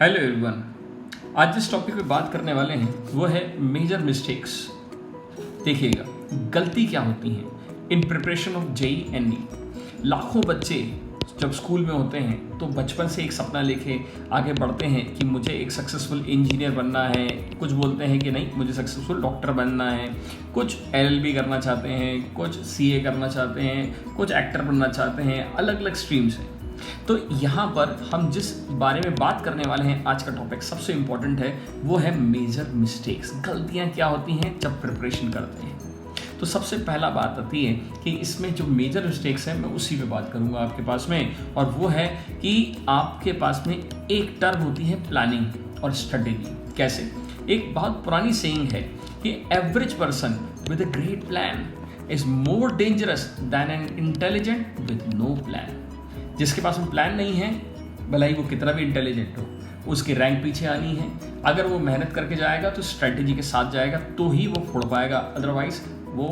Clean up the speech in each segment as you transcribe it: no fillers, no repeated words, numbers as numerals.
Hello everyone. आज जिस topic पे बात करने वाले हैं वो है मेजर मिस्टेक्स। देखिएगा, गलती क्या होती हैं in preparation of JEE and NEET. लाखों बच्चे जब स्कूल में होते हैं तो बचपन से एक सपना लेके आगे बढ़ते हैं कि मुझे एक सक्सेसफुल इंजीनियर बनना है। कुछ बोलते हैं कि नहीं, मुझे सक्सेसफुल डॉक्टर बनना है। कुछ LLB करना चाहते हैं, कुछ CA करना चाहते हैं, कुछ एक्टर बनना चाहते हैं। अलग अलग स्ट्रीम्स हैं। तो यहाँ पर हम जिस बारे में बात करने वाले हैं, आज का टॉपिक सबसे इम्पॉर्टेंट है, वो है मेजर मिस्टेक्स। गलतियाँ क्या होती हैं जब प्रिपरेशन करते हैं। तो सबसे पहला बात आती है कि इसमें जो मेजर मिस्टेक्स हैं मैं उसी पे बात करूँगा आपके पास में, और वो है कि आपके पास में एक टर्म होती है प्लानिंग और स्ट्रेटेजी। कैसे? एक बहुत पुरानी सेइंग है कि average person with a great plan is more dangerous than an intelligent with no plan. जिसके पास में प्लान नहीं है, भला ही वो कितना भी इंटेलिजेंट हो, उसकी रैंक पीछे आनी है। अगर वो मेहनत करके जाएगा तो स्ट्रेटेजी के साथ जाएगा तो ही वो फोड़ पाएगा, अदरवाइज वो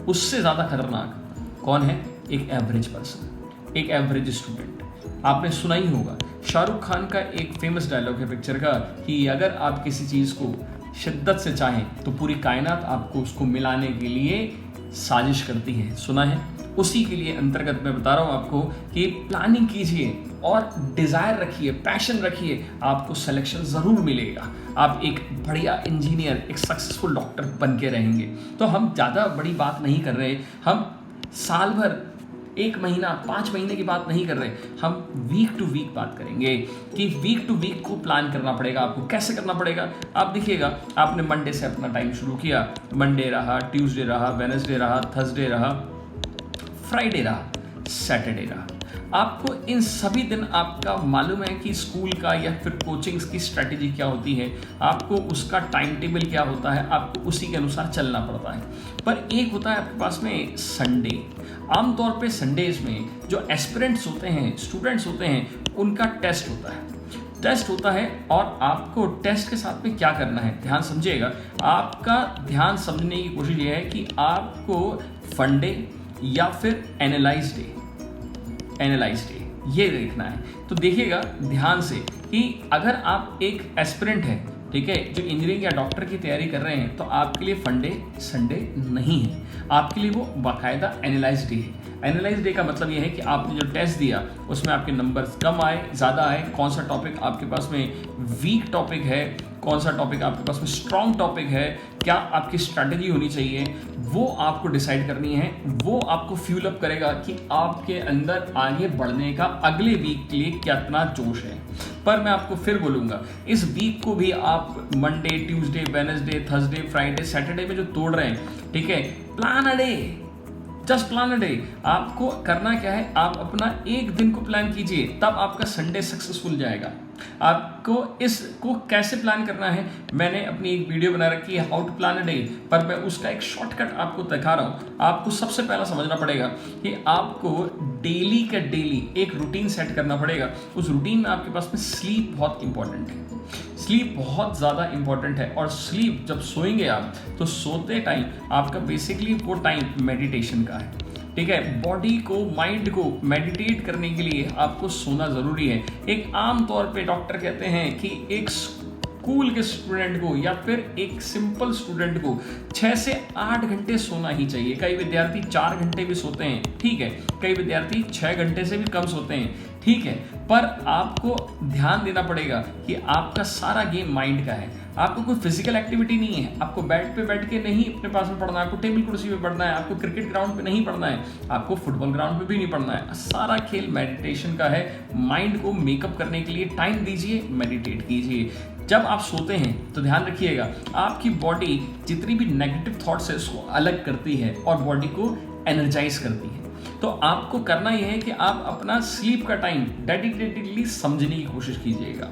उससे ज़्यादा खतरनाक कौन है? एक एवरेज पर्सन, एक एवरेज स्टूडेंट। आपने सुना ही होगा, शाहरुख खान का एक फेमस डायलॉग है पिक्चर का कि अगर आप किसी चीज़ को शिद्दत से चाहें तो पूरी कायनात आपको उसको मिलाने के लिए साजिश करती है। सुना है? उसी के लिए अंतर्गत मैं बता रहा हूँ आपको कि प्लानिंग कीजिए और डिज़ायर रखिए, पैशन रखिए, आपको सिलेक्शन ज़रूर मिलेगा। आप एक बढ़िया इंजीनियर, एक सक्सेसफुल डॉक्टर बन के रहेंगे। तो हम ज़्यादा बड़ी बात नहीं कर रहे, हम साल भर, 1 महीना, 5 महीने की बात नहीं कर रहे, हम वीक टू वीक बात करेंगे कि वीक टू वीक को प्लान करना पड़ेगा। आपको कैसे करना पड़ेगा? आप देखिएगा, आपने मंडे से अपना टाइम शुरू किया, मंडे रहा, ट्यूसडे रहा, वेडनेसडे रहा, थर्सडे रहा, फ्राइडे रहा, सैटरडे रहा। आपको इन सभी दिन आपका मालूम है कि स्कूल का या फिर कोचिंग्स की स्ट्रैटेजी क्या होती है, आपको उसका टाइम टेबल क्या होता है, आपको उसी के अनुसार चलना पड़ता है। पर एक होता है आपके पास में संडे। आमतौर पे संडेज में जो एस्पिरेंट्स होते हैं, स्टूडेंट्स होते हैं, उनका टेस्ट होता है और आपको टेस्ट के साथ में क्या करना है, ध्यान समझिएगा। आपका ध्यान समझने की कोशिश ये है कि आपको फन डे या फिर एनालाइज डे ये देखना है। तो देखिएगा ध्यान से कि अगर आप एक एस्पिरेंट हैं, ठीक है, जो इंजीनियरिंग या डॉक्टर की तैयारी कर रहे हैं, तो आपके लिए फन डे संडे नहीं है, आपके लिए वो बाकायदा एनालाइज डे है। एनालाइज डे का मतलब ये है कि आपने जो टेस्ट दिया उसमें आपके नंबर्स कम आए, ज़्यादा आए, कौन सा टॉपिक आपके पास में वीक टॉपिक है, कौन सा टॉपिक आपके पास में स्ट्रॉन्ग टॉपिक है, क्या आपकी स्ट्रैटेजी होनी चाहिए, वो आपको डिसाइड करनी है। वो आपको फ्यूल अप करेगा कि आपके अंदर आगे बढ़ने का अगले वीक के लिए कितना जोश है। पर मैं आपको फिर बोलूँगा, इस वीक को भी आप Monday, Tuesday, Wednesday, Thursday, Friday, Saturday में जो तोड़ रहे हैं, ठीक है, plan a day, just plan a day. आपको करना क्या है, आप अपना एक दिन को प्लान कीजिए, तब आपका संडे सक्सेसफुल जाएगा। आपको इसको कैसे प्लान करना है, मैंने अपनी एक वीडियो बना रखी है, how to plan a day, पर मैं उसका एक शॉर्टकट आपको दिखा रहा हूँ। आपको सबसे पहला समझना पड़ेगा कि आपको डेली का डेली एक रूटीन सेट करना पड़ेगा। उस रूटीन में आपके पास में स्लीप बहुत इंपॉर्टेंट है, स्लीप बहुत ज़्यादा इंपॉर्टेंट है। और स्लीप जब सोएंगे आप, तो सोते टाइम आपका बेसिकली वो टाइम मेडिटेशन का है, ठीक है। बॉडी को, माइंड को मेडिटेट करने के लिए आपको सोना ज़रूरी है। एक आम तौर पे डॉक्टर कहते हैं कि एक स्कूल के स्टूडेंट को या फिर एक सिंपल स्टूडेंट को 6 से 8 घंटे सोना ही चाहिए। कई विद्यार्थी 4 घंटे भी सोते हैं, ठीक है, कई विद्यार्थी 6 घंटे से भी कम सोते हैं, ठीक है। पर आपको ध्यान देना पड़ेगा कि आपका सारा गेम माइंड का है। आपको कोई फिजिकल एक्टिविटी नहीं है, आपको बेड पे बैठ के नहीं अपने पास में पढ़ना है, आपको टेबल कुर्सी पे पढ़ना है, आपको क्रिकेट ग्राउंड पे नहीं पढ़ना है, आपको फुटबॉल ग्राउंड पे भी नहीं पढ़ना है। सारा खेल मेडिटेशन का है। माइंड को मेकअप करने के लिए टाइम दीजिए, मेडिटेट कीजिए। जब आप सोते हैं तो ध्यान रखिएगा, आपकी बॉडी जितनी भी नेगेटिव थॉट्स है उसको अलग करती है और बॉडी को एनर्जाइज करती है। तो आपको करना यह है कि आप अपना स्लीप का टाइम डेडिकेटेडली समझने की कोशिश कीजिएगा।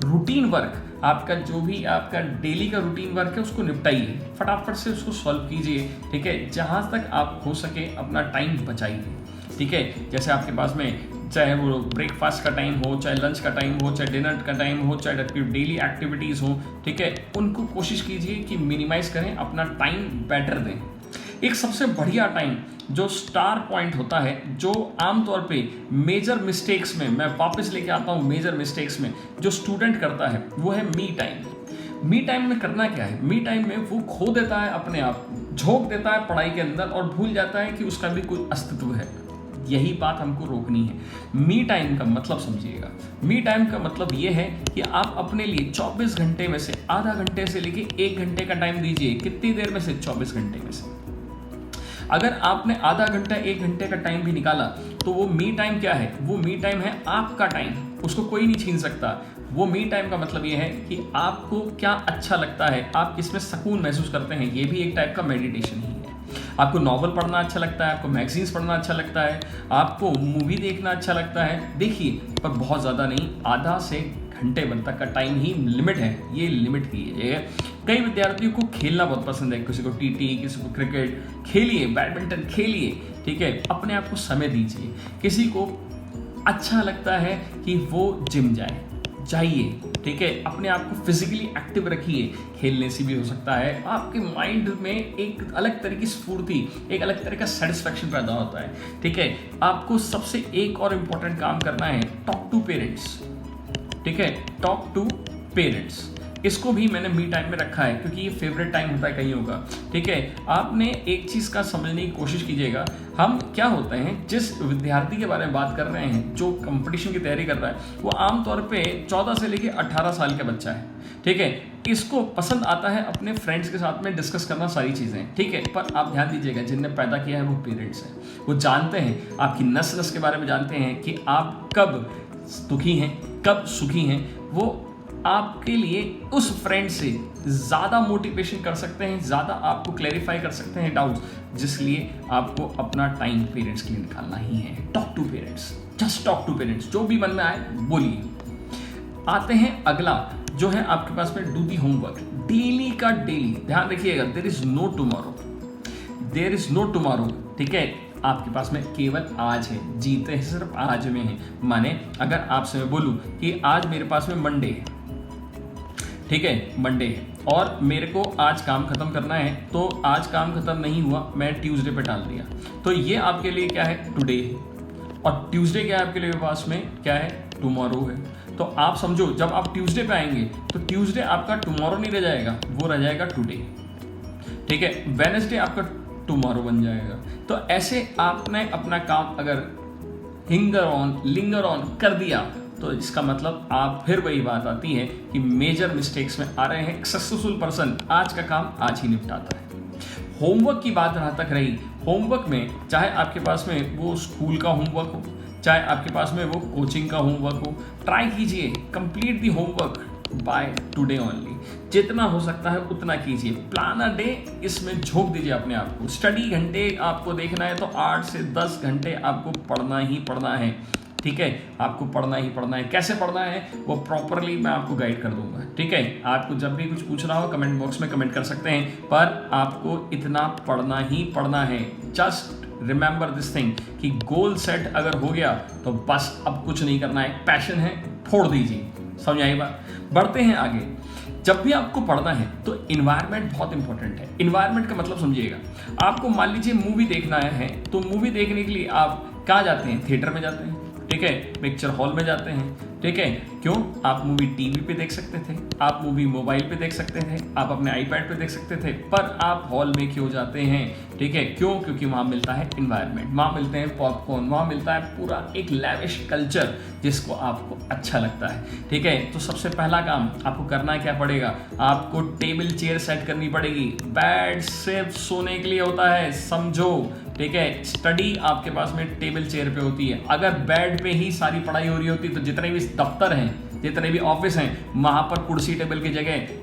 रूटीन वर्क, आपका जो भी आपका डेली का रूटीन वर्क है उसको निपटाइए, फटाफट से उसको सॉल्व कीजिए, ठीक है। जहाँ तक आप हो सके अपना टाइम बचाइए, ठीक है। जैसे आपके पास में चाहे वो ब्रेकफास्ट का टाइम हो, चाहे लंच का टाइम हो, चाहे डिनर का टाइम हो, चाहे आपकी डेली एक्टिविटीज़ हो, ठीक है, उनको कोशिश कीजिए कि मिनिमाइज़ करें, अपना टाइम बेटर दें। एक सबसे बढ़िया टाइम जो स्टार पॉइंट होता है, जो आमतौर पे मेजर मिस्टेक्स में, मैं वापस लेके आता हूँ मेजर मिस्टेक्स में जो स्टूडेंट करता है, वो है मी टाइम। मी टाइम में करना क्या है? मी टाइम में वो खो देता है अपने आप, झोंक देता है पढ़ाई के अंदर और भूल जाता है कि उसका भी कोई अस्तित्व है। यही बात हमको रोकनी है। मी टाइम का मतलब समझिएगा। मी टाइम का मतलब ये है कि आप अपने लिए 24 घंटे में से आधा घंटे से लेके 1 घंटे का टाइम दीजिए। कितनी देर में से? 24 घंटे में से। अगर आपने आधा घंटा 1 घंटे का टाइम भी निकाला तो वो मी टाइम क्या है? वो मी टाइम है आपका टाइम, उसको कोई नहीं छीन सकता। वो मी टाइम का मतलब ये है कि आपको क्या अच्छा लगता है, आप किसमें सुकून महसूस करते हैं। ये भी एक टाइप का मेडिटेशन ही है। आपको नॉवल पढ़ना अच्छा लगता है, आपको मैगजीन्स पढ़ना अच्छा लगता है, आपको मूवी देखना अच्छा लगता है, देखिए, पर बहुत ज़्यादा नहीं, आधा से घंटे भर तक का टाइम ही लिमिट है, ये लिमिट कीजिए। कई विद्यार्थियों को खेलना बहुत पसंद है, किसी को टीटी, किसी को क्रिकेट, खेलिए, बैडमिंटन खेलिए, ठीक है, अपने आप को समय दीजिए। किसी को अच्छा लगता है कि वो जिम जाइए, ठीक है, अपने आप को फिजिकली एक्टिव रखिए। खेलने से भी हो सकता है आपके माइंड में एक अलग तरह की स्फूर्ति, एक अलग तरह का सेटिस्फैक्शन पैदा होता है, ठीक है। आपको सबसे एक और इम्पोर्टेंट काम करना है, टॉक टू पेरेंट्स, ठीक है, टॉक टू पेरेंट्स। इसको भी मैंने मी टाइम में रखा है क्योंकि ये फेवरेट टाइम होता है कईयों का, ठीक है। आपने एक चीज़ का समझने की कोशिश कीजिएगा, हम क्या होते हैं, जिस विद्यार्थी के बारे में बात कर रहे हैं जो कंपटीशन की तैयारी कर रहा है, वो आमतौर पे 14 से लेके 18 साल का बच्चा है, ठीक है। इसको पसंद आता है अपने फ्रेंड्स के साथ में डिस्कस करना सारी चीज़ें, ठीक है। पर आप ध्यान दीजिएगा, जिनने पैदा किया है वो पेरेंट्स हैं। वो जानते हैं, आपकी नस नस के बारे में जानते हैं कि आप कब दुखी हैं, कब सुखी हैं। वो आपके लिए उस फ्रेंड से ज़्यादा मोटिवेशन कर सकते हैं, ज़्यादा आपको क्लैरिफाई कर सकते हैं डाउट्स, जिसलिए आपको अपना टाइम पेरेंट्स के लिए निकालना ही है। Talk to parents, just talk to parents, जो भी मन में आए बोलिए। आते हैं अगला जो है आपके पास में, डू दी होमवर्क, डेली का डेली। ध्यान रखिएगा, there is no tomorrow, there is no tomorrow, ठीक है। आपके पास में केवल आज है, जीते हैं सिर्फ आज में है। माने अगर आपसे मैं बोलूं कि आज मेरे पास में मंडे है, ठीक है, मंडे है और मेरे को आज काम खत्म करना है, तो आज काम खत्म नहीं हुआ, मैं ट्यूसडे पे टाल दिया, तो ये आपके लिए क्या है? टुडे है। और ट्यूसडे क्या है आपके लिए पास में? क्या है? टुमारो है। तो आप समझो, जब आप ट्यूसडे पे आएंगे तो ट्यूसडे आपका टुमारो नहीं रह जाएगा, वो रह जाएगा टुडे, ठीक है। वेडनेसडे आपका टुमारो बन जाएगा। तो ऐसे आपने अपना काम अगर लिंगर ऑन कर दिया तो इसका मतलब आप, फिर वही बात आती है कि मेजर मिस्टेक्स में आ रहे हैं। सक्सेसफुल पर्सन आज का काम आज ही निपटाता है। होमवर्क की बात जहाँ तक रही, होमवर्क में चाहे आपके पास में वो स्कूल का होमवर्क हो, चाहे आपके पास में वो कोचिंग का होमवर्क हो, ट्राई कीजिए, complete the homework by today only. जितना हो सकता है उतना कीजिए। प्लान अ डे, इसमें झोंक दीजिए अपने आप को। स्टडी घंटे आपको देखना है तो 8 से 10 घंटे आपको पढ़ना ही पढ़ना है, ठीक है। आपको पढ़ना ही पढ़ना है। कैसे पढ़ना है वो प्रॉपरली मैं आपको गाइड कर दूंगा, ठीक है। आपको जब भी कुछ पूछना हो कमेंट बॉक्स में कमेंट कर सकते हैं, पर आपको इतना पढ़ना ही पढ़ना है। जस्ट रिमेंबर दिस थिंग कि गोल सेट अगर हो गया तो बस अब कुछ नहीं करना है। पैशन है, फोड़ दीजिए। समझ आई बात? बढ़ते हैं आगे। जब भी आपको पढ़ना है तो इन्वायरमेंट बहुत इंपॉर्टेंट है। इन्वायरमेंट का मतलब समझिएगा, आपको मान लीजिए मूवी देखना है तो मूवी देखने के लिए आप कहाँ जाते हैं? थिएटर में जाते हैं, ठीक है, पिक्चर हॉल में जाते हैं, ठीक है। क्यों? आप मूवी टीवी पे देख सकते थे, आप मूवी मोबाइल पे देख सकते थे, आप अपने आईपैड पे देख सकते थे, पर आप हॉल में क्यों जाते हैं? ठीक है, क्यों? क्योंकि वहाँ मिलता है इन्वायरमेंट, वहाँ मिलते हैं पॉपकॉर्न, वहाँ मिलता है पूरा एक लैविश कल्चर जिसको आपको अच्छा लगता है, ठीक है। तो सबसे पहला काम आपको करना क्या पड़ेगा? आपको टेबल चेयर सेट करनी पड़ेगी। बेड सिर्फ सोने के लिए होता है, समझो, ठीक है। स्टडी आपके पास में टेबल चेयर पे होती है। अगर बेड पे ही सारी पढ़ाई हो रही होती तो जितने भी दफ्तर हैं, जितने भी ऑफिस हैं, वहाँ पर कुर्सी टेबल की जगह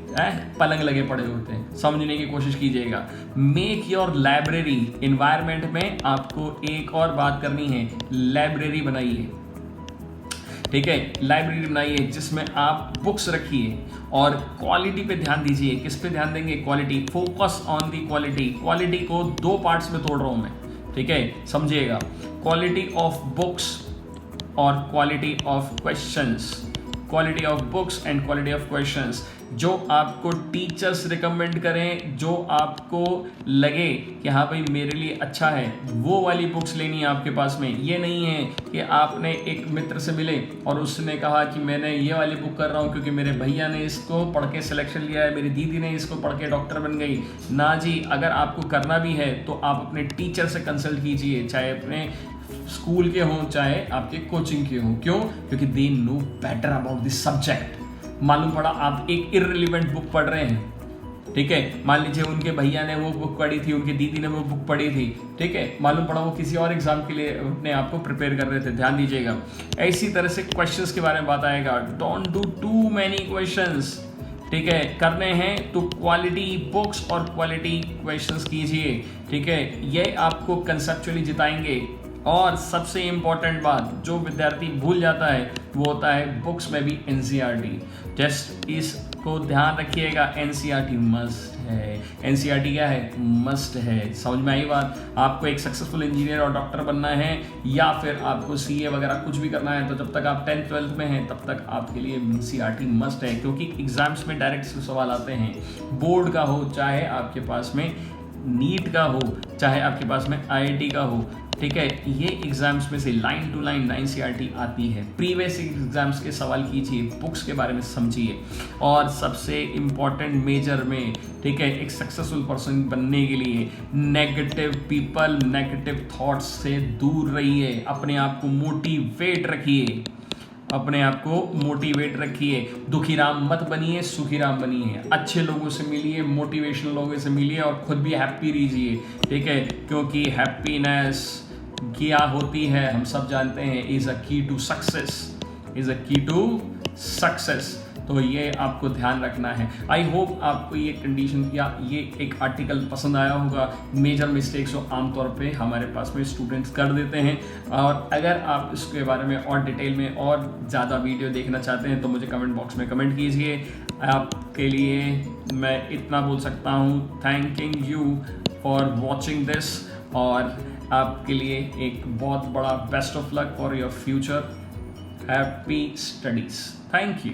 पलंग लगे पड़े होते हैं। समझने की कोशिश कीजिएगा। Make your library. इन्वायरमेंट में आपको एक और बात करनी है, लाइब्रेरी बनाइए, ठीक है। लाइब्रेरी बनाइए जिसमें आप बुक्स रखिए और क्वालिटी पे ध्यान दीजिए। किस पे ध्यान देंगे? Quality. Focus on the quality. Quality को 2 पार्ट्स में तोड़ रहा हूं मैं, ठीक है, समझिएगा। क्वालिटी ऑफ बुक्स और quality of questions. Quality of books and quality of questions. जो आपको टीचर्स रिकमेंड करें, जो आपको लगे कि हाँ भाई मेरे लिए अच्छा है, वो वाली बुक्स लेनी है आपके पास में। ये नहीं है कि आपने एक मित्र से मिले और उसने कहा कि मैंने ये वाली बुक कर रहा हूँ क्योंकि मेरे भैया ने इसको पढ़ के सिलेक्शन लिया है, मेरी दीदी ने इसको पढ़ के डॉक्टर बन गई। ना जी, अगर आपको करना भी है तो आप अपने टीचर से कंसल्ट कीजिए, चाहे अपने स्कूल के हों चाहे आपके कोचिंग के हों। क्यों? क्योंकि they know better about this subject. मालूम पड़ा आप एक इररिलेवेंट बुक पढ़ रहे हैं, ठीक है, मान लीजिए उनके भैया ने वो बुक पढ़ी थी, उनकी दीदी ने वो बुक पढ़ी थी, ठीक है, मालूम पड़ा वो किसी और एग्जाम के लिए अपने आप को प्रिपेयर कर रहे थे। ध्यान दीजिएगा, ऐसी तरह से क्वेश्चंस के बारे में बात आएगा। Don't do too many questions, ठीक है, करने हैं तो क्वालिटी बुक्स और क्वालिटी क्वेश्चंस कीजिए, ठीक है, ये आपको कंसेप्चुअली जिताएंगे। और सबसे इम्पॉर्टेंट बात जो विद्यार्थी भूल जाता है वो होता है बुक्स में भी एनसीईआरटी। जस्ट इसको ध्यान रखिएगा, एनसीईआरटी मस्ट है। एनसीईआरटी क्या है? मस्ट है। समझ में आई बात? आपको एक सक्सेसफुल इंजीनियर और डॉक्टर बनना है या फिर आपको सीए वगैरह कुछ भी करना है, तो जब तक आप 10th 12th में हैं तब तक आपके लिए एनसीईआरटी मस्ट है। क्योंकि एग्जाम्स में डायरेक्ट सवाल आते हैं, बोर्ड का हो चाहे आपके पास में नीट का हो चाहे आपके पास में आईआईटी का हो, ठीक है, ये एग्जाम्स में से लाइन टू लाइन एनसीईआरटी आती है। प्रीवियस एग्जाम्स के सवाल कीजिए, बुक्स के बारे में समझिए। और सबसे इम्पॉर्टेंट मेजर में, ठीक है, एक सक्सेसफुल पर्सन बनने के लिए नेगेटिव पीपल, नेगेटिव थॉट्स से दूर रहिए। अपने आप को मोटिवेट रखिए, अपने आप को मोटिवेट रखिए। दुखीराम मत बनिए, सुखीराम बनिए। अच्छे लोगों से मिलिए, मोटिवेशनल लोगों से मिलिए और खुद भी हैप्पी रहिए, ठीक है, क्योंकि हैप्पीनेस क्या होती है हम सब जानते हैं, इज अ की टू सक्सेस, इज अ की टू सक्सेस। तो ये आपको ध्यान रखना है। आई होप आपको ये कंडीशन या ये एक आर्टिकल पसंद आया होगा। मेजर मिस्टेक्स जो आमतौर पे हमारे पास में स्टूडेंट्स कर देते हैं, और अगर आप इसके बारे में और डिटेल में और ज़्यादा वीडियो देखना चाहते हैं तो मुझे कमेंट बॉक्स में कमेंट कीजिए। आपके लिए मैं इतना बोल सकता हूँ, thanking you for watching this, और आपके लिए एक बहुत बड़ा best of luck for your future. Happy studies. Thank you.